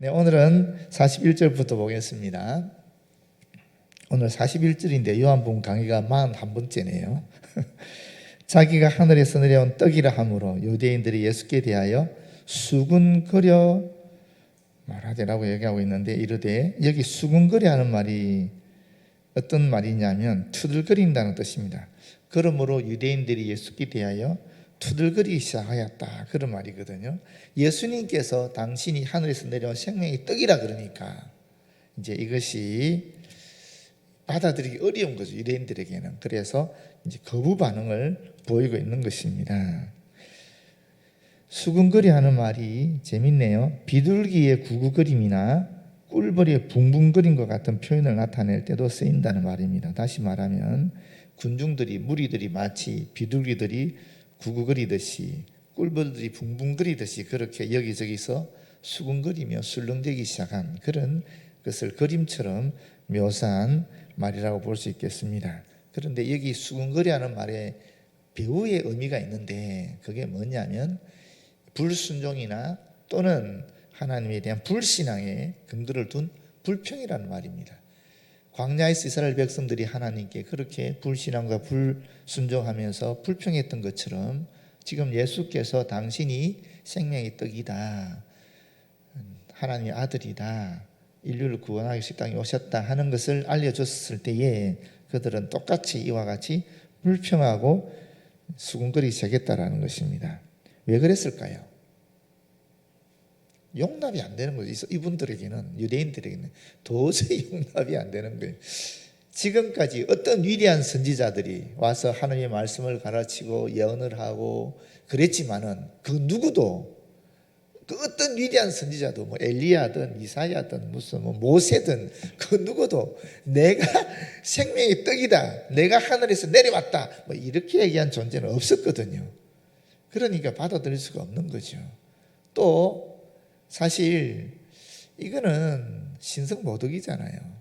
네, 오늘은 41절부터 보겠습니다. 오늘 41절인데 요한복음 강의가 41번째네요. 자기가 하늘에서 내려온 떡이라 하므로 유대인들이 예수께 대하여 수군거려 말하되라고 얘기하고 있는데, 이르되 여기 수군거려 하는 말이 어떤 말이냐면 투들거린다는 뜻입니다. 그러므로 유대인들이 예수께 대하여 투들거리기 시작하였다, 그런 말이거든요. 예수님께서 당신이 하늘에서 내려온 생명의 떡이라 그러니까 이제 이것이 받아들이기 어려운 거죠, 유대인들에게는. 그래서 이제 거부 반응을 보이고 있는 것입니다. 수근거리 하는 말이 재밌네요. 비둘기의 구구거림이나 꿀벌이의 붕붕거림과 같은 표현을 나타낼 때도 쓰인다는 말입니다. 다시 말하면 군중들이, 무리들이 마치 비둘기들이 구구거리듯이, 꿀벌들이 붕붕거리듯이 그렇게 여기저기서 수근거리며 술렁대기 시작한 그런 것을 그림처럼 묘사한 말이라고 볼 수 있겠습니다. 그런데 여기 수근거리하는 말에 배우의 의미가 있는데, 그게 뭐냐면 불순종이나 또는 하나님에 대한 불신앙에 근거를 둔 불평이라는 말입니다. 광야에서 이스라엘 백성들이 하나님께 그렇게 불신앙과 불순종하면서 불평했던 것처럼 지금 예수께서 당신이 생명의 떡이다, 하나님의 아들이다, 인류를 구원하기 위해서 땅에 오셨다 하는 것을 알려줬을 때에 그들은 똑같이 이와 같이 불평하고 수군거리기 시작했다라는 것입니다. 왜 그랬을까요? 용납이 안 되는 거죠. 이분들에게는, 유대인들에게는 도저히 용납이 안 되는 거예요. 지금까지 어떤 위대한 선지자들이 와서 하나님의 말씀을 가르치고 예언을 하고 그랬지만은 그 누구도, 그 어떤 위대한 선지자도 뭐 엘리야든 이사야든 무슨 뭐 모세든 그 누구도 내가 생명의 떡이다, 내가 하늘에서 내려왔다 뭐 이렇게 얘기한 존재는 없었거든요. 그러니까 받아들일 수가 없는 거죠. 또 사실 이거는 신성모독이잖아요.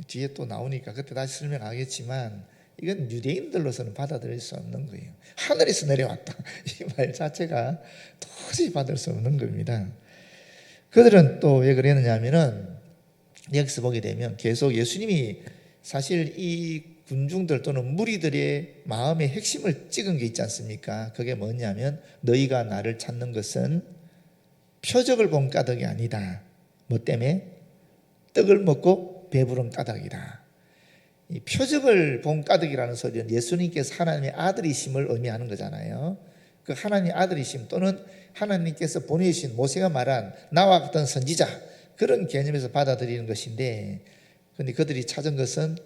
뒤에 또 나오니까 그때 다시 설명하겠지만 이건 유대인들로서는 받아들일 수 없는 거예요. 하늘에서 내려왔다 이 말 자체가 도저히 받을 수 없는 겁니다. 그들은 또 왜 그랬느냐 하면은 여기서 보게 되면 계속 예수님이 사실 이 군중들 또는 무리들의 마음의 핵심을 찍은 게 있지 않습니까? 그게 뭐냐면 너희가 나를 찾는 것은 표적을 본 까닭이 아니다. 뭐 때문에? 떡을 먹고 배부른 까닭이다. 이 표적을 본 까닭이라는 소리는 예수님께서 하나님의 아들이심을 의미하는 거잖아요. 그 하나님의 아들이심 또는 하나님께서 보내신 모세가 말한 나와 같은 선지자, 그런 개념에서 받아들이는 것인데, 그런데 그들이 찾은 것은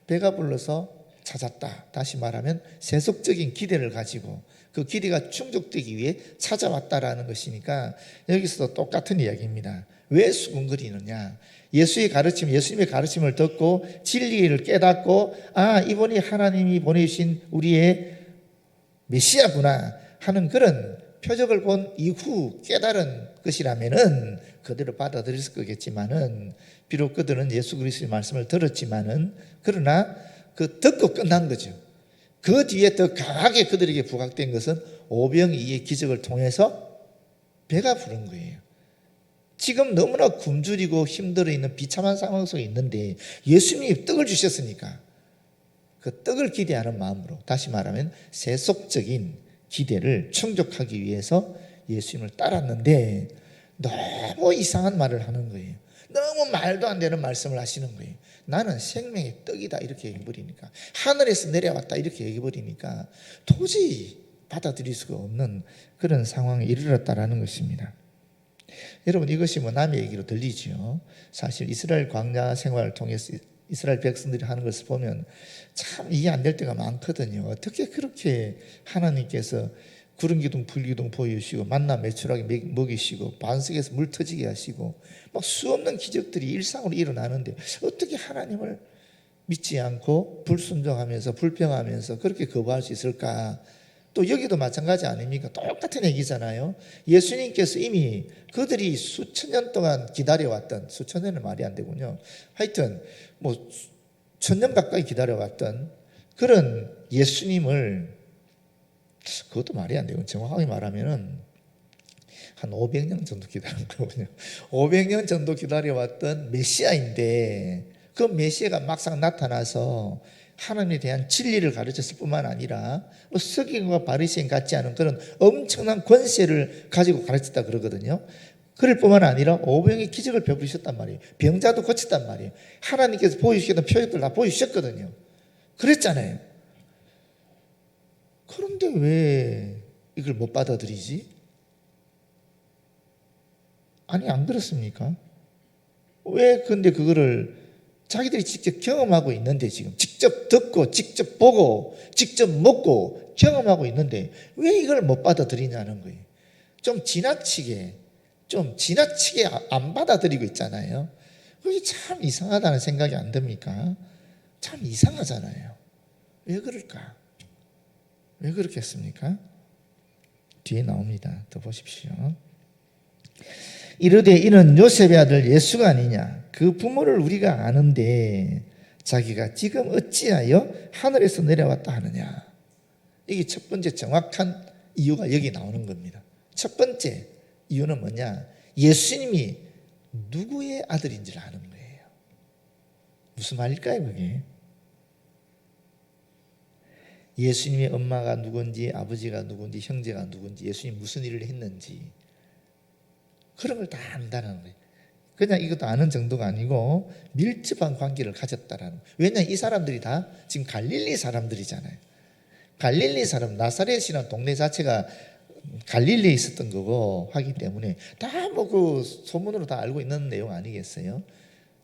배가 불러서 찾았다. 다시 말하면 세속적인 기대를 가지고 그 기대가 충족되기 위해 찾아왔다라는 것이니까 여기서도 똑같은 이야기입니다. 왜 수군거리느냐? 예수의 가르침, 예수님의 가르침을 듣고 진리를 깨닫고 이분이 하나님이 보내신 우리의 메시아구나 하는 그런 표적을 본 이후 깨달은 것이라면은 그대로 받아들일 거겠지만은, 비록 그들은 예수 그리스도의 말씀을 들었지만은 그러나 그 듣고 끝난 거죠. 그 뒤에 더 강하게 그들에게 부각된 것은 오병이의 기적을 통해서 배가 부른 거예요. 지금 너무나 굶주리고 힘들어 있는 비참한 상황 속에 있는데 예수님이 떡을 주셨으니까 그 떡을 기대하는 마음으로, 다시 말하면 세속적인 기대를 충족하기 위해서 예수님을 따랐는데 너무 이상한 말을 하는 거예요. 너무 말도 안 되는 말씀을 하시는 거예요. 나는 생명의 떡이다 이렇게 얘기해버리니까, 하늘에서 내려왔다 이렇게 얘기해버리니까 도저히 받아들일 수가 없는 그런 상황에 이르렀다라는 것입니다. 여러분, 이것이 뭐 남의 얘기로 들리죠. 사실 이스라엘 광야 생활을 통해서 이스라엘 백성들이 하는 것을 보면 참 이해 안 될 때가 많거든요. 어떻게 그렇게 하나님께서 구름 기둥 불 기둥 보여주시고 만나 매출하게 먹이시고 반석에서 물 터지게 하시고 막 수없는 기적들이 일상으로 일어나는데 어떻게 하나님을 믿지 않고 불순종하면서 불평하면서 그렇게 거부할 수 있을까? 또 여기도 마찬가지 아닙니까? 똑같은 얘기잖아요. 예수님께서 이미 그들이 수천 년 동안 기다려왔던, 수천 년은 말이 안 되군요. 하여튼 뭐 천년 가까이 기다려왔던 그런 예수님을, 그것도 말이 안 되고 정확하게 말하면은 한 500년 정도 기다린 거군요. 500년 정도 기다려왔던 메시아인데 그 메시아가 막상 나타나서 하나님에 대한 진리를 가르쳤을 뿐만 아니라 서기관과 바리새인 같지 않은 그런 엄청난 권세를 가지고 가르쳤다 그러거든요. 그럴 뿐만 아니라 오병의 기적을 베푸셨단 말이에요. 병자도 고쳤단 말이에요. 하나님께서 보여주셨던 표적들 다 보여주셨거든요. 그랬잖아요. 그런데 왜 이걸 못 받아들이지? 아니 안 그렇습니까? 왜 근데 그거를 자기들이 직접 경험하고 있는데 지금 직접 듣고 직접 보고 직접 먹고 경험하고 있는데 왜 이걸 못 받아들이냐는 거예요. 좀 지나치게 안 받아들이고 있잖아요. 그게 참 이상하다는 생각이 안 듭니까? 참 이상하잖아요. 왜 그럴까? 왜 그렇겠습니까? 뒤에 나옵니다. 더 보십시오. 이르되 이는 요셉의 아들 예수가 아니냐. 그 부모를 우리가 아는데 자기가 지금 어찌하여 하늘에서 내려왔다 하느냐. 이게 첫 번째 정확한 이유가 여기 나오는 겁니다. 첫 번째 이유는 뭐냐? 예수님이 누구의 아들인지를 아는 거예요. 무슨 말일까요 그게? 예수님의 엄마가 누군지 아버지가 누군지 형제가 누군지 예수님이 무슨 일을 했는지 그런 걸 다 안다는 거예요. 그냥 이것도 아는 정도가 아니고 밀접한 관계를 가졌다라는 거예요. 왜냐하면 이 사람들이 다 지금 갈릴리 사람들이잖아요. 갈릴리 사람, 나사렛이라는 동네 자체가 갈릴리에 있었던 거고 하기 때문에 다 뭐 그 소문으로 다 알고 있는 내용 아니겠어요?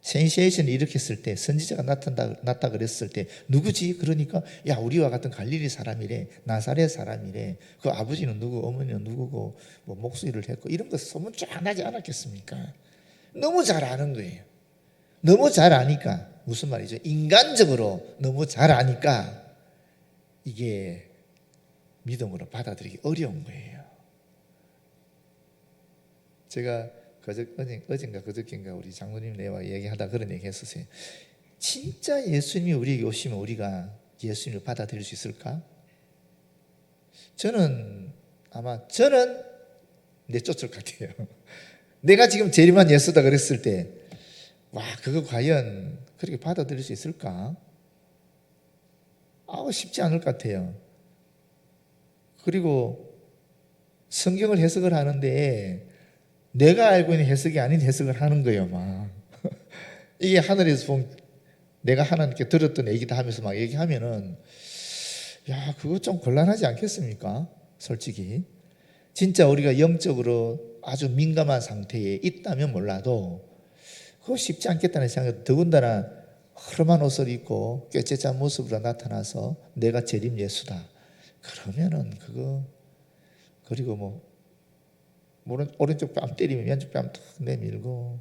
센세이션을 일으켰을 때 선지자가 나타 그랬을 때 누구지? 그러니까 야 우리와 같은 갈릴리 사람이래, 나사렛 사람이래, 그 아버지는 누구, 어머니는 누구고 뭐 목수일을 했고 이런 거 소문 쫙 나지 않았겠습니까? 너무 잘 아는 거예요. 너무 잘 아니까 무슨 말이죠? 인간적으로 너무 잘 아니까 이게 믿음으로 받아들이기 어려운 거예요. 제가 어젠가 그저께인가 우리 장로님 내와 얘기하다 그런 얘기 했었어요. 진짜 예수님이 우리에게 오시면 우리가 예수님을 받아들일 수 있을까? 저는 내쫓을 것 같아요. 내가 지금 재림한 예수다 그랬을 때 와 그거 과연 그렇게 받아들일 수 있을까? 쉽지 않을 것 같아요. 그리고 성경을 해석을 하는데 내가 알고 있는 해석이 아닌 해석을 하는 거예요, 막. 이게 하늘에서 본 내가 하나님께 들었던 얘기다 하면서 막 얘기하면은 야, 그거 좀 곤란하지 않겠습니까? 솔직히. 진짜 우리가 영적으로 아주 민감한 상태에 있다면 몰라도 그거 쉽지 않겠다는 생각이 더군다나 허름한 옷을 입고 꾀째짠 모습으로 나타나서 내가 재림 예수다. 그러면은 그거 그리고 뭐 오른쪽 뺨 때리면 왼쪽 뺨 탁 내밀고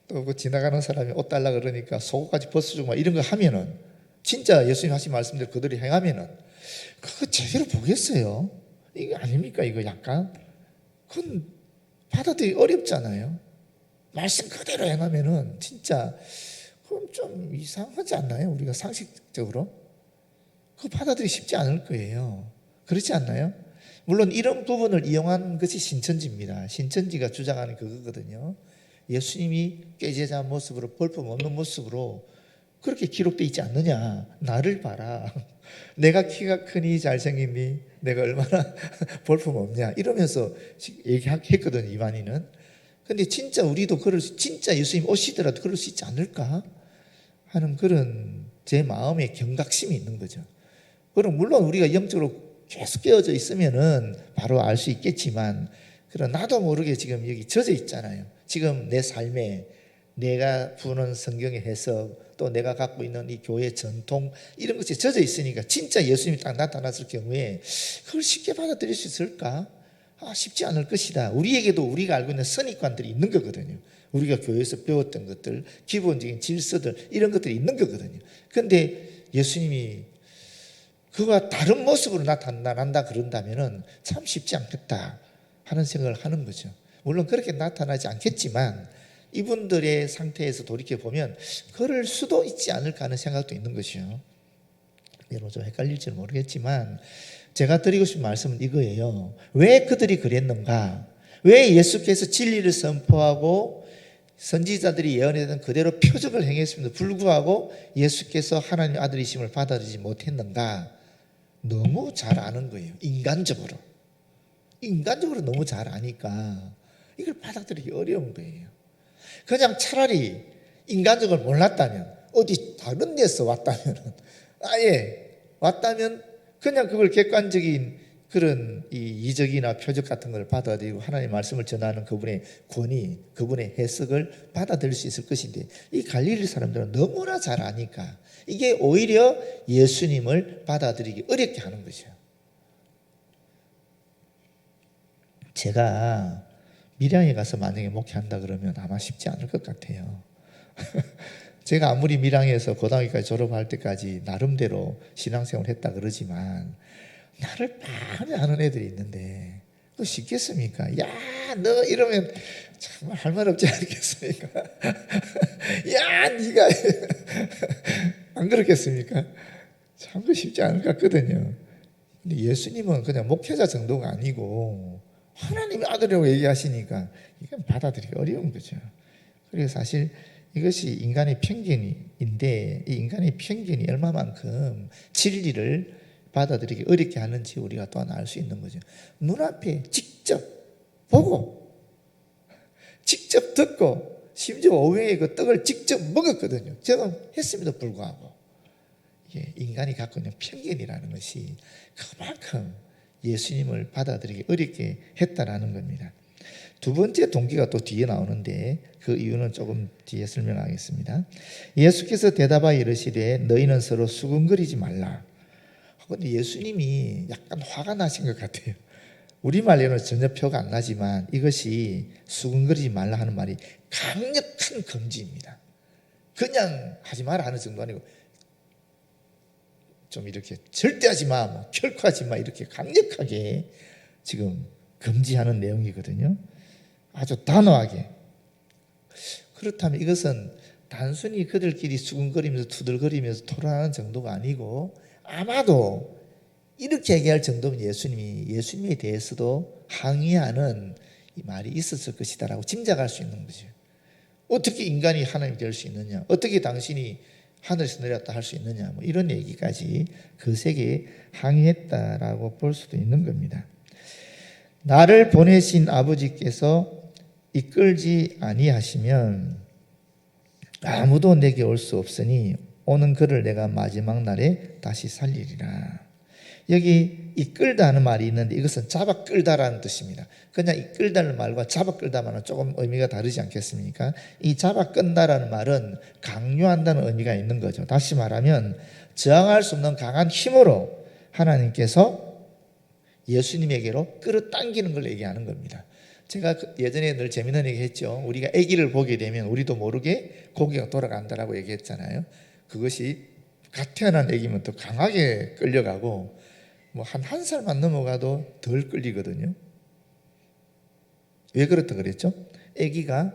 또 그 지나가는 사람이 옷 달라 그러니까 속옷까지 벗어주고 막 이런 거 하면은 진짜 예수님 하신 말씀대로 그들이 행하면은 그거 제대로 보겠어요? 이거 아닙니까? 이거 약간 그건 받아들이기 어렵잖아요. 말씀 그대로 행하면은 진짜 그럼 좀 이상하지 않나요? 우리가 상식적으로 그거 받아들이기 쉽지 않을 거예요. 그렇지 않나요? 물론 이런 부분을 이용한 것이 신천지입니다. 신천지가 주장하는 그거거든요. 예수님이 꾀죄자 모습으로 볼품 없는 모습으로 그렇게 기록되어 있지 않느냐. 나를 봐라. 내가 키가 크니 잘생겼니? 내가 얼마나 볼품 없냐. 이러면서 얘기했거든요. 이만희는. 근데 진짜 우리도 진짜 예수님 오시더라도 그럴 수 있지 않을까 하는 그런 제 마음의 경각심이 있는 거죠. 그럼 물론 우리가 영적으로 계속 깨어져 있으면은 바로 알 수 있겠지만, 그럼 나도 모르게 지금 여기 젖어 있잖아요. 지금 내 삶에 내가 부는 성경의 해석, 또 내가 갖고 있는 이 교회 전통 이런 것이 젖어 있으니까 진짜 예수님이 딱 나타났을 경우에 그걸 쉽게 받아들일 수 있을까? 쉽지 않을 것이다. 우리에게도 우리가 알고 있는 선입관들이 있는 거거든요. 우리가 교회에서 배웠던 것들, 기본적인 질서들 이런 것들이 있는 거거든요. 그런데 예수님이 그가 다른 모습으로 나타난다 그런다면은 참 쉽지 않겠다 하는 생각을 하는 거죠. 물론 그렇게 나타나지 않겠지만 이분들의 상태에서 돌이켜보면 그럴 수도 있지 않을까 하는 생각도 있는 것이요. 여러분 좀 헷갈릴지는 모르겠지만 제가 드리고 싶은 말씀은 이거예요. 왜 그들이 그랬는가? 왜 예수께서 진리를 선포하고 선지자들이 예언했던 그대로 표적을 행했음에도 불구하고 예수께서 하나님의 아들이심을 받아들이지 못했는가? 너무 잘 아는 거예요. 인간적으로 너무 잘 아니까 이걸 받아들이기 어려운 거예요. 그냥 차라리 인간적으로 몰랐다면, 어디 다른 데서 왔다면, 아예 왔다면 그냥 그걸 객관적인 그런 이적이나 표적 같은 걸 받아들이고 하나님의 말씀을 전하는 그분의 권위, 그분의 해석을 받아들일 수 있을 것인데, 이 갈릴리 사람들은 너무나 잘 아니까 이게 오히려 예수님을 받아들이기 어렵게 하는 거죠. 제가 밀양에 가서 만약에 목회한다 그러면 아마 쉽지 않을 것 같아요. 제가 아무리 밀양에서 고등학교까지 졸업할 때까지 나름대로 신앙생활을 했다 그러지만, 나를 많이 아는 애들이 있는데 그거 쉽겠습니까? 야, 너 이러면 정말 할 말 없지 않겠습니까? 야, 네가 안 그렇겠습니까? 참 그 쉽지 않을 것 같거든요. 근데 예수님은 그냥 목회자 정도가 아니고 하나님의 아들이라고 얘기하시니까 이건 받아들이기 어려운 거죠. 그리고 사실 이것이 인간의 편견인데, 이 인간의 편견이 얼마만큼 진리를 받아들이기 어렵게 하는지 우리가 또한 알 수 있는 거죠. 눈앞에 직접 보고 직접 듣고 심지어 오후에 그 떡을 직접 먹었거든요. 제가 했음에도 불구하고 이게 인간이 갖고 있는 편견이라는 것이 그만큼 예수님을 받아들이기 어렵게 했다라는 겁니다. 두 번째 동기가 또 뒤에 나오는데 그 이유는 조금 뒤에 설명하겠습니다. 예수께서 대답하여 이르시되 너희는 서로 수군거리지 말라. 그런데 예수님이 약간 화가 나신 것 같아요. 우리말로는 전혀 표가 안 나지만 이것이 수군거리지 말라 하는 말이 강력한 금지입니다. 그냥 하지 마라 하는 정도 아니고 좀 이렇게 절대 하지 마, 뭐 결코 하지 마, 이렇게 강력하게 지금 금지하는 내용이거든요. 아주 단호하게. 그렇다면 이것은 단순히 그들끼리 수군거리면서 투덜거리면서 토론하는 정도가 아니고, 아마도 이렇게 얘기할 정도면 예수님에 대해서도 항의하는 이 말이 있었을 것이다라고 짐작할 수 있는 거죠. 어떻게 인간이 하나님이 될 수 있느냐, 어떻게 당신이 하늘에서 내렸다 할 수 있느냐, 뭐 이런 얘기까지 거세게 항의했다라고 볼 수도 있는 겁니다. 나를 보내신 아버지께서 이끌지 아니하시면 아무도 내게 올 수 없으니 오는 그를 내가 마지막 날에 다시 살리리라. 여기 이끌다 하는 말이 있는데 이것은 잡아 끌다라는 뜻입니다. 그냥 이끌다는 말과 잡아 끌다만은 조금 의미가 다르지 않겠습니까? 이 잡아 끈다라는 말은 강요한다는 의미가 있는 거죠. 다시 말하면 저항할 수 없는 강한 힘으로 하나님께서 예수님에게로 끌어당기는 걸 얘기하는 겁니다. 제가 예전에 늘 재미있는 얘기 했죠. 우리가 아기를 보게 되면 우리도 모르게 고개가 돌아간다라고 얘기했잖아요. 그것이 갓 태어난 아기면 더 강하게 끌려가고 뭐 한 살만 넘어가도 덜 끌리거든요. 왜 그렇다 그랬죠? 아기가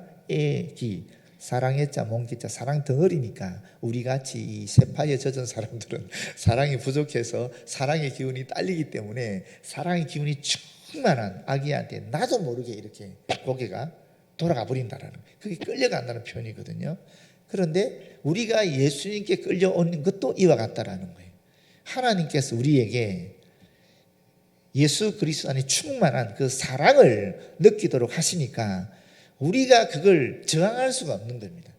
사랑의 자, 몽기자, 사랑 덩어리니까 우리같이 이 세파에 젖은 사람들은 사랑이 부족해서 사랑의 기운이 딸리기 때문에 사랑의 기운이 충만한 아기한테 나도 모르게 이렇게 고개가 돌아가 버린다라는, 그게 끌려간다는 표현이거든요. 그런데 우리가 예수님께 끌려오는 것도 이와 같다라는 거예요. 하나님께서 우리에게 예수 그리스도 안에 충만한 그 사랑을 느끼도록 하시니까 우리가 그걸 저항할 수가 없는 겁니다.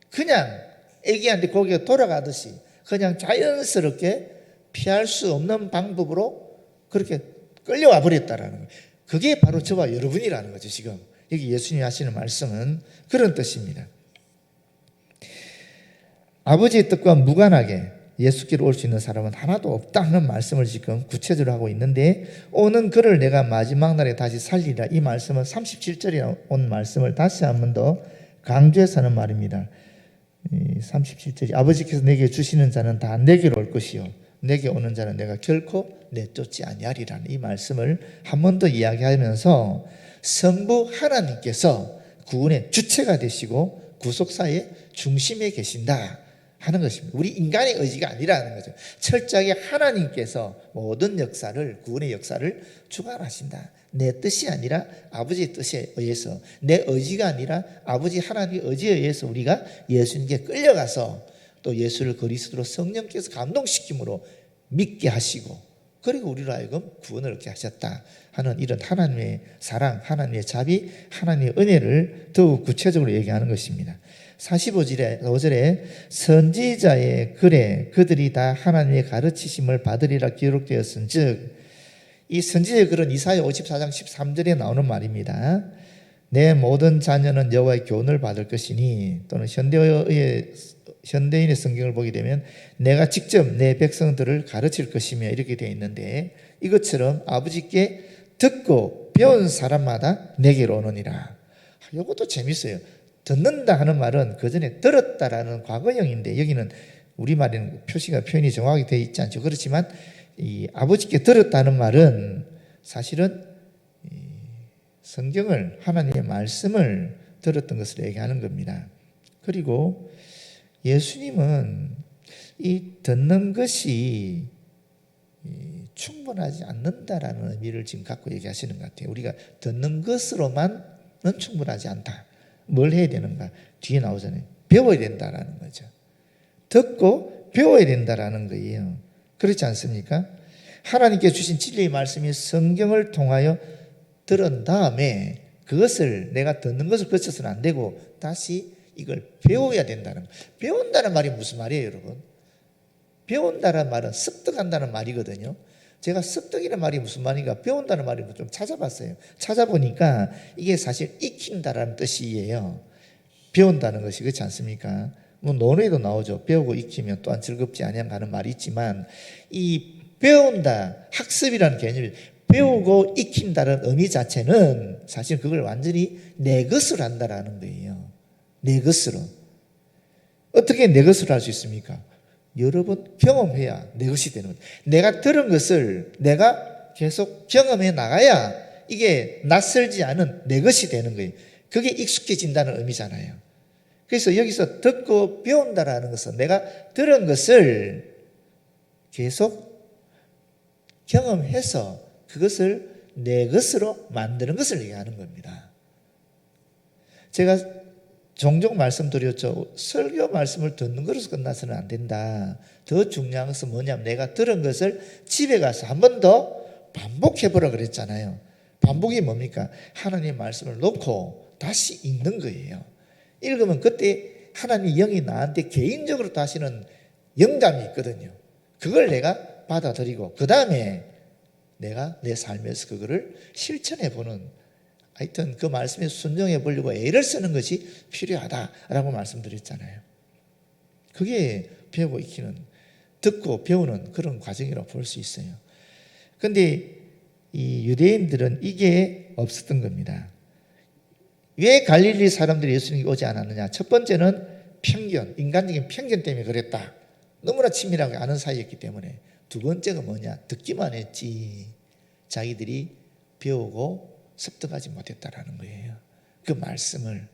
그냥 애기한테 고개가 돌아가듯이 그냥 자연스럽게 피할 수 없는 방법으로 그렇게 끌려와 버렸다라는 거예요. 그게 바로 저와 여러분이라는 거죠. 지금 여기 예수님이 하시는 말씀은 그런 뜻입니다. 아버지의 뜻과 무관하게 예수께로 올 수 있는 사람은 하나도 없다는 말씀을 지금 구체적으로 하고 있는데, 오는 그를 내가 마지막 날에 다시 살리라, 이 말씀은 37절에 온 말씀을 다시 한 번 더 강조해서 하는 말입니다. 37절이 아버지께서 내게 주시는 자는 다 내게로 올 것이요 내게 오는 자는 내가 결코 내쫓지 아니하리라는 이 말씀을 한 번 더 이야기하면서 성부 하나님께서 구원의 주체가 되시고 구속사의 중심에 계신다 하는 것입니다. 우리 인간의 의지가 아니라는 거죠. 철저하게 하나님께서 모든 역사를, 구원의 역사를 주관하신다. 내 뜻이 아니라 아버지의 뜻에 의해서, 내 의지가 아니라 아버지 하나님의 의지에 의해서 우리가 예수님께 끌려가서 또 예수를 그리스도로 성령께서 감동시킴으로 믿게 하시고, 그리고 우리로 하여금 구원을 얻게 하셨다 하는 이런 하나님의 사랑, 하나님의 자비, 하나님의 은혜를 더욱 구체적으로 얘기하는 것입니다. 45절에 선지자의 글에 그들이 다 하나님의 가르치심을 받으리라 기록되었은즉, 이 선지자의 글은 이사야 54장 13절에 나오는 말입니다. 내 모든 자녀는 여호와의 교훈을 받을 것이니, 또는 현대인의 성경을 보게 되면 내가 직접 내 백성들을 가르칠 것이며 이렇게 되어 있는데, 이것처럼 아버지께 듣고 배운 사람마다 내게로 오느니라. 이것도 재밌어요. 듣는다 하는 말은 그 전에 들었다라는 과거형인데, 여기는 우리말에는 표현이 정확하게 되어 있지 않죠. 그렇지만 이 아버지께 들었다는 말은 사실은 성경을, 하나님의 말씀을 들었던 것을 얘기하는 겁니다. 그리고 예수님은 이 듣는 것이 충분하지 않는다라는 의미를 지금 갖고 얘기하시는 것 같아요. 우리가 듣는 것으로만은 충분하지 않다. 뭘 해야 되는가? 뒤에 나오잖아요. 배워야 된다라는 거죠. 듣고 배워야 된다라는 거예요. 그렇지 않습니까? 하나님께 주신 진리의 말씀이 성경을 통하여 들은 다음에 그것을, 내가 듣는 것을 거쳐서는 안 되고 다시 이걸 배워야 된다는 거예요. 배운다는 말이 무슨 말이에요, 여러분? 배운다는 말은 습득한다는 말이거든요. 제가 습득이라는 말이 무슨 말인가, 배운다는 말이 좀 찾아봤어요. 찾아보니까 이게 사실 익힌다라는 뜻이에요. 배운다는 것이. 그렇지 않습니까? 뭐 논어에도 나오죠. 배우고 익히면 또한 즐겁지 아니하는 하는 말이 있지만, 이 배운다, 학습이라는 개념이, 배우고 익힌다는 의미 자체는 사실 그걸 완전히 내 것으로 한다라는 거예요. 내 것으로. 어떻게 내 것으로 할 수 있습니까? 여러 번 경험해야 내 것이 되는 거예요. 내가 들은 것을 내가 계속 경험해 나가야 이게 낯설지 않은 내 것이 되는 거예요. 그게 익숙해진다는 의미잖아요. 그래서 여기서 듣고 배운다라는 것은 내가 들은 것을 계속 경험해서 그것을 내 것으로 만드는 것을 얘기하는 겁니다. 제가 종종 말씀드렸죠. 설교 말씀을 듣는 것으로 끝나서는 안 된다. 더 중요한 것은 뭐냐면 내가 들은 것을 집에 가서 한 번 더 반복해보라 그랬잖아요. 반복이 뭡니까? 하나님의 말씀을 놓고 다시 읽는 거예요. 읽으면 그때 하나님의 영이 나한테 개인적으로 다시는 영감이 있거든요. 그걸 내가 받아들이고 그 다음에 내가 내 삶에서 그거를 실천해보는, 하여튼 그 말씀에 순종해 보려고 애를 쓰는 것이 필요하다라고 말씀드렸잖아요. 그게 배우고 익히는, 듣고 배우는 그런 과정이라고 볼 수 있어요. 그런데 이 유대인들은 이게 없었던 겁니다. 왜 갈릴리 사람들이 예수님이 오지 않았느냐? 첫 번째는 편견, 인간적인 편견 때문에 그랬다. 너무나 친밀하게 아는 사이였기 때문에. 두 번째가 뭐냐? 듣기만 했지 자기들이 배우고 습득하지 못했다라는 거예요. 그 말씀을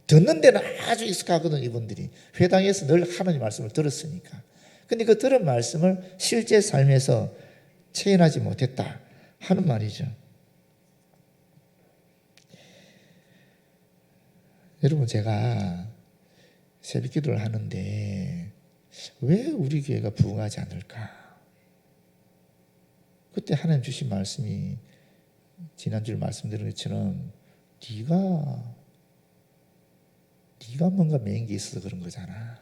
듣는 데는 아주 익숙하거든. 이분들이 회당에서 늘 하나님 말씀을 들었으니까. 근데 그 들은 말씀을 실제 삶에서 체현하지 못했다 하는 말이죠. 여러분, 제가 새벽 기도를 하는데 왜 우리 교회가 부흥하지 않을까? 그때 하나님 주신 말씀이 지난주에 말씀드린 것처럼 네가 뭔가 매인 게 있어서 그런 거잖아.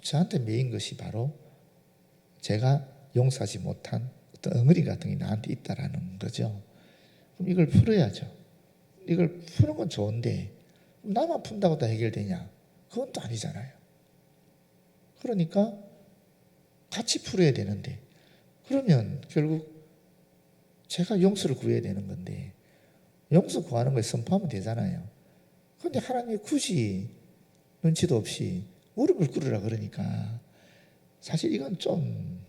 저한테 매인 것이 바로 제가 용서하지 못한 어떤 엉어리 같은 게 나한테 있다라는 거죠. 그럼 이걸 풀어야죠. 이걸 푸는 건 좋은데 나만 푼다고 다 해결되냐? 그건 또 아니잖아요. 그러니까 같이 풀어야 되는데, 그러면 결국 제가 용서를 구해야 되는 건데 용서 구하는 거에 선포하면 되잖아요. 그런데 하나님이 굳이 눈치도 없이 무릎을 꿇으라 그러니까 사실 이건 좀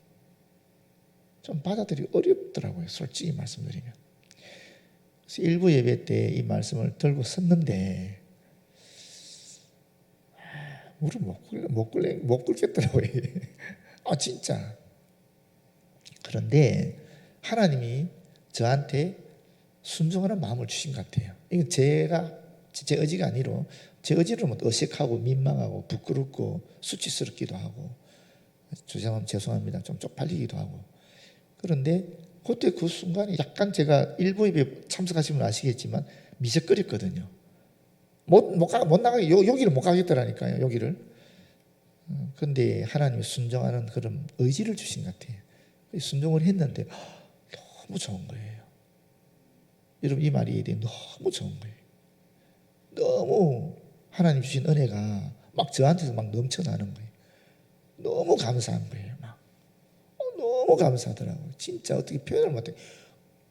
받아들이기 어렵더라고요. 솔직히 말씀드리면. 그래서 일부 예배 때 이 말씀을 들고 섰는데 무릎 못 꿇겠더라고요. 진짜. 그런데 하나님이 저한테 순종하는 마음을 주신 것 같아요. 이건 제 의지가 아니로, 제 의지로는 어색하고 민망하고 부끄럽고 수치스럽기도 하고, 죄송합니다. 좀 쪽팔리기도 하고. 그런데 그때 그 순간에 약간 제가 일부 예배 참석하시면 아시겠지만 미적거렸거든요. 못 나가게, 여기를 못 가겠더라니까요, 여기를. 근데 하나님이 순종하는 그런 의지를 주신 것 같아요. 순종을 했는데 너무 좋은 거예요. 여러분, 이 말이 너무 좋은 거예요. 너무 하나님 주신 은혜가 막 저한테서 막 넘쳐나는 거예요. 너무 감사한 거예요. 막 너무 감사하더라고요. 진짜 어떻게 표현을 못해.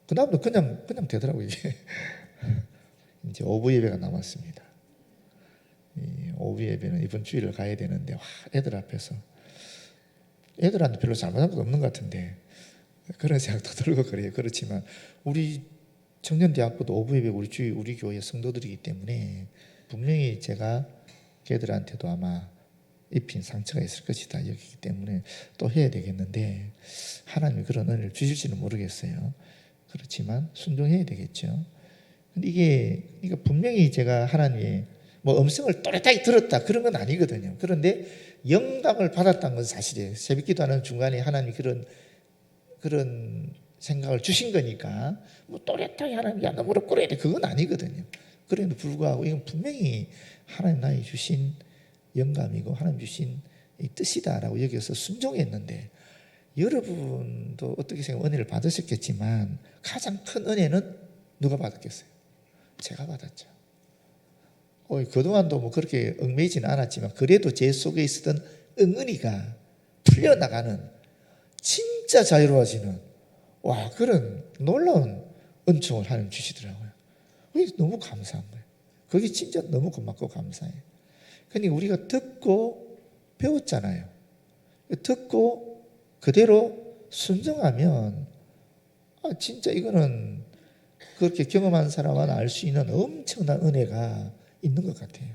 그 다음부터 그냥 되더라고요, 이게. 이제 오후 예배가 남았습니다. 이 오후 예배는 이번 주일을 가야 되는데, 애들 앞에서, 애들한테 별로 잘못한 것도 없는 것 같은데 그런 생각도 들고 그래요. 그렇지만 우리 청년대학부도 오후 예배 우리 교회 성도들이기 때문에 분명히 제가 걔들한테도 아마 입힌 상처가 있을 것이다 여기기 때문에 또 해야 되겠는데, 하나님이 그런 은혜를 주실지는 모르겠어요. 그렇지만 순종해야 되겠죠. 근데 이게 분명히 제가 하나님의 음성을 또렷하게 들었다 그런 건 아니거든요. 그런데 영감을 받았다는 건 사실이에요. 새벽기도하는 중간에 하나님이 그런 생각을 주신 거니까 또렷하게 하나님 야 너 무릎 꿇어야 돼 그건 아니거든요. 그럼에도 불구하고 이건 분명히 하나님 나의 주신 영감이고 하나님 주신 이 뜻이다라고 여기서 순종했는데, 여러분도 어떻게 생각하면 은혜를 받으셨겠지만 가장 큰 은혜는 누가 받았겠어요? 제가 받았죠. 그동안도 그렇게 얽매이지는 않았지만 그래도 제 속에 있었던 응은이가 풀려나가는, 진짜 자유로워지는 그런 놀라운 은총을 하나님 주시더라고요. 그게 너무 감사한 거예요. 그게 진짜 너무 고맙고 감사해요. 그러니까 우리가 듣고 배웠잖아요. 듣고 그대로 순종하면 진짜 이거는 그렇게 경험한 사람만 알 수 있는 엄청난 은혜가 있는 것 같아요.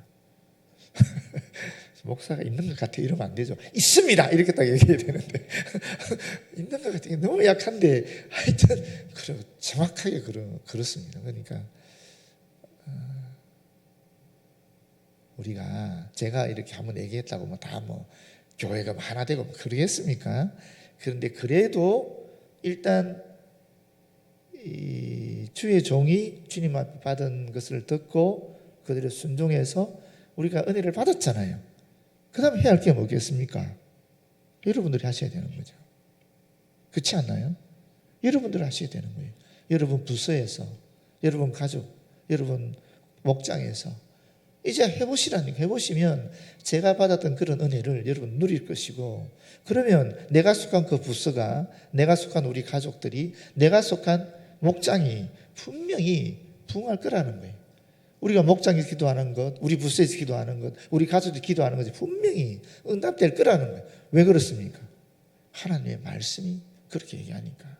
목사가 있는 것 같아요 이러면 안 되죠. 있습니다 이렇게 딱 얘기해야 되는데 있는 것 같아요. 너무 약한데 하여튼 정확하게 그렇습니다. 그러니까 우리가 제가 이렇게 한번 얘기했다고 다 교회가 하나 되고 그러겠습니까? 그런데 그래도 일단 이 주의 종이 주님 앞에 받은 것을 듣고 그들의 순종해서 우리가 은혜를 받았잖아요. 그 다음에 해야 할 게 뭐겠습니까? 여러분들이 하셔야 되는 거죠. 그렇지 않나요? 여러분들이 하셔야 되는 거예요. 여러분 부서에서, 여러분 가족, 여러분 목장에서 이제 해보시라니까. 해보시면 제가 받았던 그런 은혜를 여러분 누릴 것이고, 그러면 내가 속한 그 부서가, 내가 속한 우리 가족들이, 내가 속한 목장이 분명히 부흥할 거라는 거예요. 우리가 목장에서 기도하는 것, 우리 부서에서 기도하는 것, 우리 가족들이 기도하는 것이 분명히 응답될 거라는 거예요. 왜 그렇습니까? 하나님의 말씀이 그렇게 얘기하니까.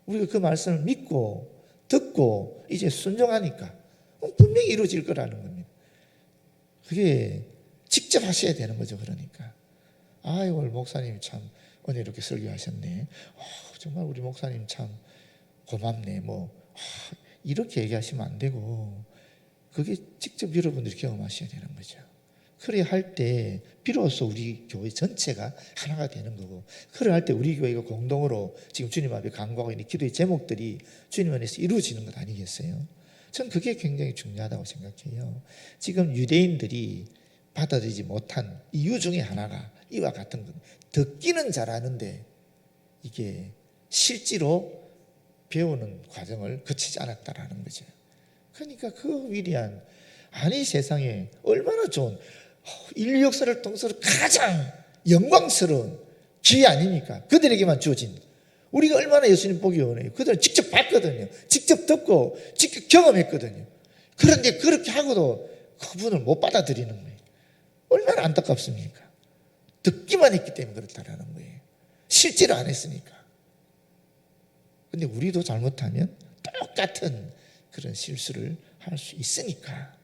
우리가 그 말씀을 믿고 듣고 이제 순종하니까 분명히 이루어질 거라는 겁니다. 그게 직접 하셔야 되는 거죠. 그러니까 오늘 목사님 참 은혜롭게 설교하셨네. 정말 우리 목사님 참 고맙네. 이렇게 얘기하시면 안 되고, 그게 직접 여러분들이 경험하셔야 되는 거죠. 그래 할 때 비로소 우리 교회 전체가 하나가 되는 거고, 그래 할 때 우리 교회가 공동으로 지금 주님 앞에 간구하고 있는 기도의 제목들이 주님 안에서 이루어지는 것 아니겠어요? 전 그게 굉장히 중요하다고 생각해요. 지금 유대인들이 받아들이지 못한 이유 중에 하나가 이와 같은 것. 듣기는 잘하는데 이게 실제로 배우는 과정을 거치지 않았다라는 거죠. 그러니까 그 위대한, 아니 세상에 얼마나 좋은 인류 역사를 통해서 가장 영광스러운 기회 아닙니까? 그들에게만 주어진. 우리가 얼마나 예수님 보기 원해요. 그들은 직접 봤거든요. 직접 듣고 직접 경험했거든요. 그런데 그렇게 하고도 그분을 못 받아들이는 거예요. 얼마나 안타깝습니까? 듣기만 했기 때문에 그렇다라는 거예요. 실제로 안 했으니까. 근데 우리도 잘못하면 똑같은 그런 실수를 할 수 있으니까.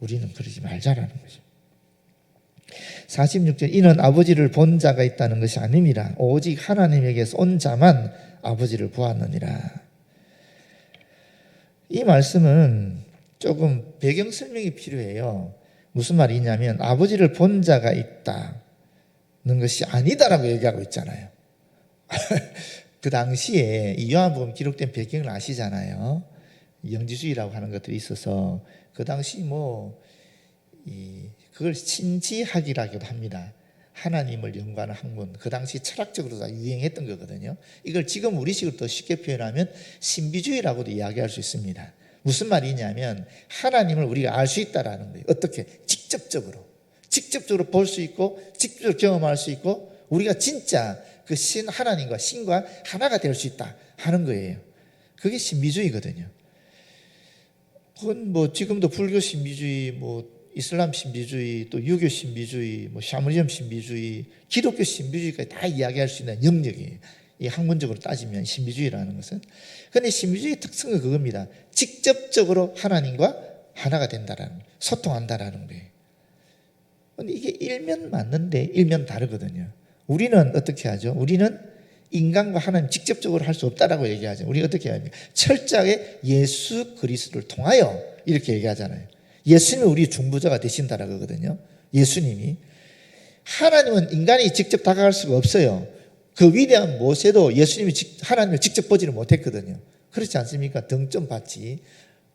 우리는 그러지 말자라는 거죠. 46절 이는 아버지를 본 자가 있다는 것이 아님이라 오직 하나님에게서 온 자만 아버지를 보았느니라. 이 말씀은 조금 배경 설명이 필요해요. 무슨 말이냐면 아버지를 본 자가 있다는 것이 아니다라고 얘기하고 있잖아요. 그 당시에 이 요한복음 기록된 배경을 아시잖아요. 영지주의라고 하는 것들이 있어서 그 당시 그걸 신지학이라고도 합니다. 하나님을 연구하는 학문. 그 당시 철학적으로 다 유행했던 거거든요. 이걸 지금 우리식으로 더 쉽게 표현하면 신비주의라고도 이야기할 수 있습니다. 무슨 말이냐면 하나님을 우리가 알 수 있다라는 거예요. 어떻게? 직접적으로 볼 수 있고 직접적으로 경험할 수 있고 우리가 진짜 그 하나님과 신과 하나가 될 수 있다 하는 거예요. 그게 신비주의거든요. 그건 지금도 불교 신비주의, 이슬람 신비주의, 또 유교 신비주의, 샤머니즘 신비주의, 기독교 신비주의까지 다 이야기할 수 있는 영역이에요. 이 학문적으로 따지면 신비주의라는 것은. 그런데 신비주의의 특성은 그겁니다. 직접적으로 하나님과 하나가 된다라는, 소통한다라는 거예요. 그런데 이게 일면 맞는데 일면 다르거든요. 우리는 어떻게 하죠? 우리는 인간과 하나님 직접적으로 할 수 없다라고 얘기하죠. 우리 어떻게 합니까? 철저하게 예수 그리스도를 통하여 이렇게 얘기하잖아요. 예수님이 우리 중보자가 되신다라고 하거든요. 예수님이. 하나님은 인간이 직접 다가갈 수가 없어요. 그 위대한 모세도 예수님이 하나님을 직접 보지를 못했거든요. 그렇지 않습니까? 등점 봤지.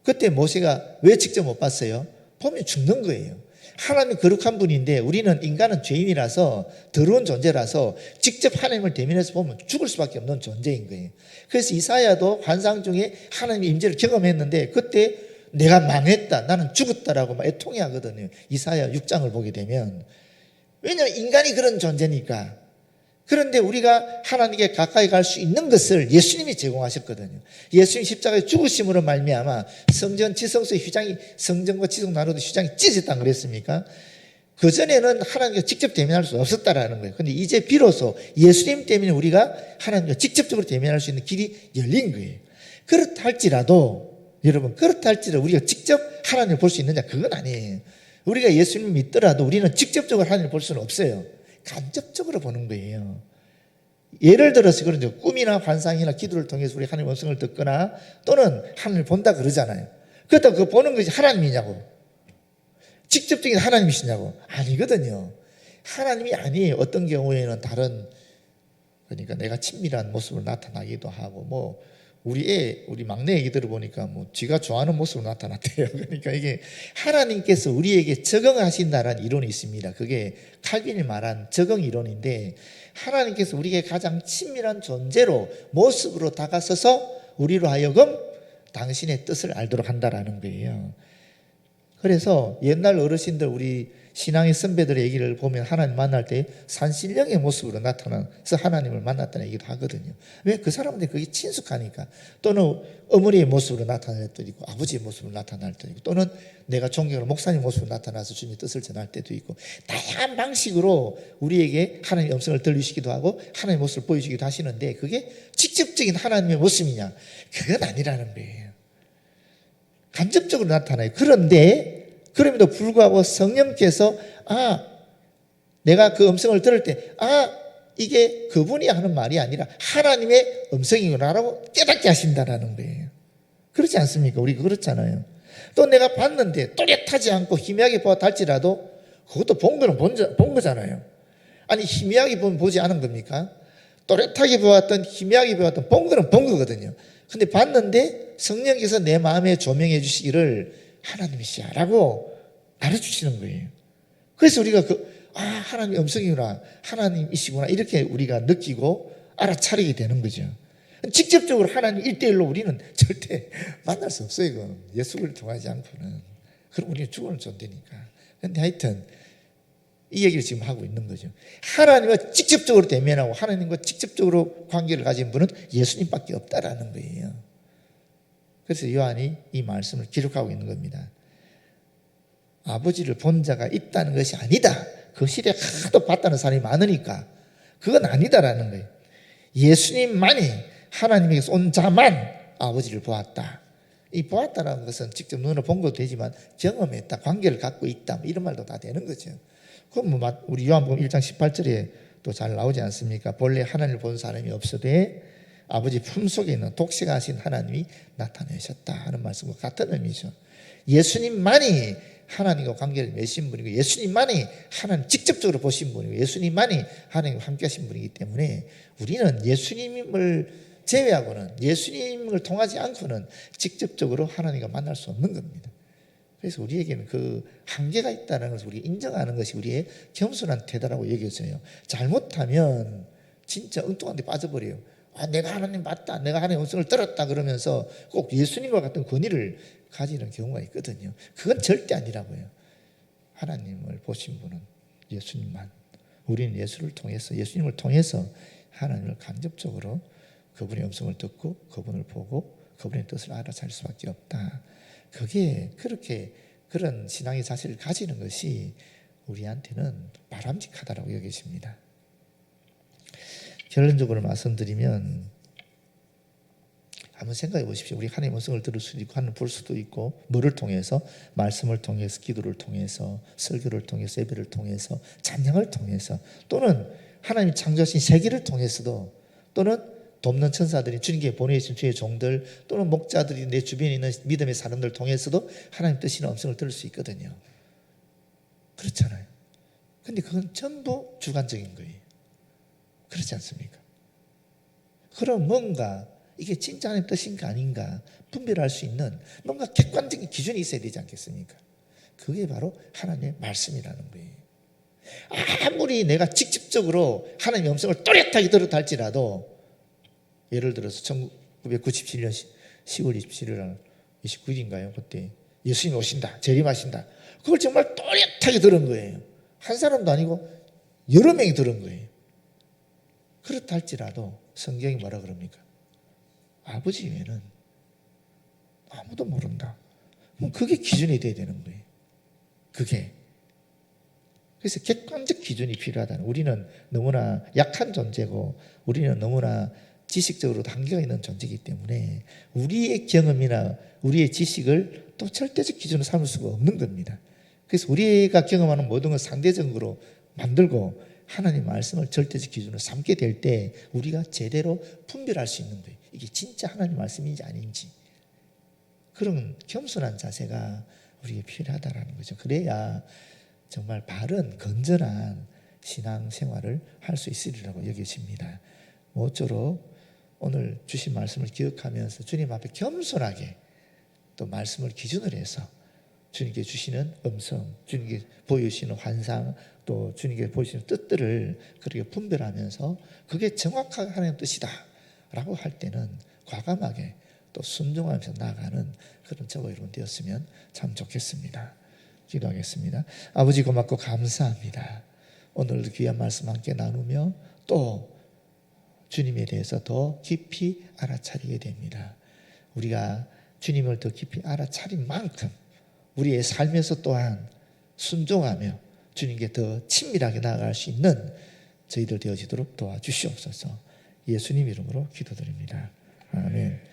그때 모세가 왜 직접 못 봤어요? 보면 죽는 거예요. 하나님이 거룩한 분인데 우리는 인간은 죄인이라서 더러운 존재라서 직접 하나님을 대면해서 보면 죽을 수밖에 없는 존재인 거예요. 그래서 이사야도 환상 중에 하나님의 임재를 경험했는데 그때 내가 망했다, 나는 죽었다라고 막 애통해하거든요. 이사야 6장을 보게 되면. 왜냐하면 인간이 그런 존재니까. 그런데 우리가 하나님께 가까이 갈 수 있는 것을 예수님이 제공하셨거든요. 예수님 십자가의 죽으심으로 말미암아 성전 지성소의 휘장이, 성전과 지성 나누던 휘장이 찢어졌다는 그랬습니까? 그전에는 하나님과 직접 대면할 수 없었다라는 거예요. 그런데 이제 비로소 예수님 때문에 우리가 하나님과 직접적으로 대면할 수 있는 길이 열린 거예요. 그렇다 할지라도 여러분, 그렇다 할지라도 우리가 직접 하나님을 볼 수 있느냐? 그건 아니에요. 우리가 예수님을 믿더라도 우리는 직접적으로 하나님을 볼 수는 없어요. 간접적으로 보는 거예요. 예를 들어서 그런죠. 꿈이나 환상이나 기도를 통해서 우리 하나님의 음성을 듣거나 또는 하나님을 본다 그러잖아요. 그렇다고 그거 보는 것이 하나님이냐고. 직접적인 하나님이시냐고. 아니거든요. 하나님이 아니에요. 어떤 경우에는 다른, 그러니까 내가 친밀한 모습으로 나타나기도 하고 우리 막내 애기들을 보니까 지가 좋아하는 모습으로 나타났대요. 그러니까 이게 하나님께서 우리에게 적응하신다는 이론이 있습니다. 그게 칼빈이 말한 적응 이론인데 하나님께서 우리에게 가장 친밀한 존재로 모습으로 다가서서 우리로 하여금 당신의 뜻을 알도록 한다라는 거예요. 그래서 옛날 어르신들 우리 신앙의 선배들의 얘기를 보면 하나님 만날 때 산신령의 모습으로 나타나서 하나님을 만났다는 얘기도 하거든요. 왜? 그 사람들이 그게 친숙하니까. 또는 어머니의 모습으로 나타날 때도 있고 아버지의 모습으로 나타날 때도 있고 또는 내가 존경하는 목사님 모습으로 나타나서 주님의 뜻을 전할 때도 있고 다양한 방식으로 우리에게 하나님의 음성을 들리시기도 하고 하나님의 모습을 보여주기도 하시는데 그게 직접적인 하나님의 모습이냐? 그건 아니라는 거예요. 간접적으로 나타나요. 그런데 그럼에도 불구하고 성령께서 내가 그 음성을 들을 때 이게 그분이 하는 말이 아니라 하나님의 음성이구나라고 깨닫게 하신다라는 거예요. 그렇지 않습니까? 우리 그렇잖아요. 또 내가 봤는데 또렷하지 않고 희미하게 보았다 할지라도 그것도 본 거는 본 거잖아요. 아니 희미하게 보지 않은 겁니까? 또렷하게 보았던 희미하게 보았던 본 거는 본 거거든요. 근데 봤는데 성령께서 내 마음에 조명해 주시기를 하나님이시야라고 알려주시는 거예요. 그래서 우리가 하나님의 음성이구나, 하나님이시구나 이렇게 우리가 느끼고 알아차리게 되는 거죠. 직접적으로 하나님 1대1로 우리는 절대 만날 수 없어요. 이건 예수를 통하지 않고는. 그럼 우리는 죽어는 존재니까. 그런데 하여튼 이 얘기를 지금 하고 있는 거죠. 하나님과 직접적으로 대면하고 하나님과 직접적으로 관계를 가진 분은 예수님밖에 없다라는 거예요. 그래서 요한이 이 말씀을 기록하고 있는 겁니다. 아버지를 본 자가 있다는 것이 아니다. 그 시대에 하도 봤다는 사람이 많으니까 그건 아니다라는 거예요. 예수님만이 하나님에게서 온 자만 아버지를 보았다. 이 보았다라는 것은 직접 눈으로 본 것도 되지만 경험했다, 관계를 갖고 있다, 뭐 이런 말도 다 되는 거죠. 그럼 뭐 우리 요한복음 1장 18절에 또 잘 나오지 않습니까? 본래 하나님을 본 사람이 없으되 아버지 품속에 있는 독식하신 하나님이 나타내셨다 하는 말씀과 같은 의미죠. 예수님만이 하나님과 관계를 맺으신 분이고, 예수님만이 하나님 직접적으로 보신 분이고, 예수님만이 하나님과 함께 하신 분이기 때문에 우리는 예수님을 제외하고는, 예수님을 통하지 않고는 직접적으로 하나님과 만날 수 없는 겁니다. 그래서 우리에게는 그 한계가 있다는 것을 우리가 인정하는 것이 우리의 겸손한 태도라고 여겨져요. 잘못하면 진짜 엉뚱한 데 빠져버려요. 내가 하나님 맞다, 내가 하나님의 음성을 들었다 그러면서 꼭 예수님과 같은 권위를 가지는 경우가 있거든요. 그건 절대 아니라고요. 하나님을 보신 분은 예수님만. 우리는 예수님을 통해서 하나님을 간접적으로 그분의 음성을 듣고 그분을 보고 그분의 뜻을 알아차릴 수밖에 없다. 그게 그런 신앙의 자세를 가지는 것이 우리한테는 바람직하다라고 여기십니다. 결론적으로 말씀드리면, 한번 생각해 보십시오. 우리 하나님의 음성을 들을 수도 있고, 하나님을 볼 수도 있고, 뭐를 통해서? 말씀을 통해서, 기도를 통해서, 설교를 통해서, 예배를 통해서, 찬양을 통해서, 또는 하나님이 창조하신 세계를 통해서도, 또는 돕는 천사들이, 주님께 보내주신 주의 종들, 또는 목자들이 내 주변에 있는 믿음의 사람들을 통해서도 하나님 뜻이나 음성을 들을 수 있거든요. 그렇잖아요. 근데 그건 전부 주관적인 거예요. 그렇지 않습니까? 그럼 뭔가 이게 진짜 하나님 뜻인가 아닌가 분별할 수 있는 뭔가 객관적인 기준이 있어야 되지 않겠습니까? 그게 바로 하나님의 말씀이라는 거예요. 아무리 내가 직접적으로 하나님의 음성을 또렷하게 들었다 할지라도, 예를 들어서 1997년 10월 27일 날 29일인가요? 그때 예수님이 오신다, 재림하신다. 그걸 정말 또렷하게 들은 거예요. 한 사람도 아니고 여러 명이 들은 거예요. 그렇다 할지라도 성경이 뭐라 그럽니까? 아버지 외에는 아무도 모른다. 그럼 그게 기준이 돼야 되는 거예요. 그게. 그래서 객관적 기준이 필요하다는, 우리는 너무나 약한 존재고 우리는 너무나 지식적으로도 한계가 있는 존재이기 때문에 우리의 경험이나 우리의 지식을 또 절대적 기준으로 삼을 수가 없는 겁니다. 그래서 우리가 경험하는 모든 걸 상대적으로 만들고 하나님 말씀을 절대적 기준으로 삼게 될 때 우리가 제대로 분별할 수 있는 거예요. 이게 진짜 하나님 말씀인지 아닌지. 그런 겸손한 자세가 우리에게 필요하다는 거죠. 그래야 정말 바른 건전한 신앙생활을 할 수 있으리라고 여겨집니다. 모쪼록 오늘 주신 말씀을 기억하면서 주님 앞에 겸손하게 또 말씀을 기준으로 해서 주님께 주시는 음성, 주님께 보여주시는 환상, 또 주님께 보여주시는 뜻들을 그렇게 분별하면서 그게 정확하게 하나님의 뜻이다 라고 할 때는 과감하게 또 순종하면서 나아가는 그런 저와 여러분 되었으면 참 좋겠습니다. 기도하겠습니다. 아버지 고맙고 감사합니다. 오늘도 귀한 말씀 함께 나누며 또 주님에 대해서 더 깊이 알아차리게 됩니다. 우리가 주님을 더 깊이 알아차린 만큼 우리의 삶에서 또한 순종하며 주님께 더 친밀하게 나아갈 수 있는 저희들 되어지도록 도와주시옵소서. 예수님 이름으로 기도드립니다. 아멘.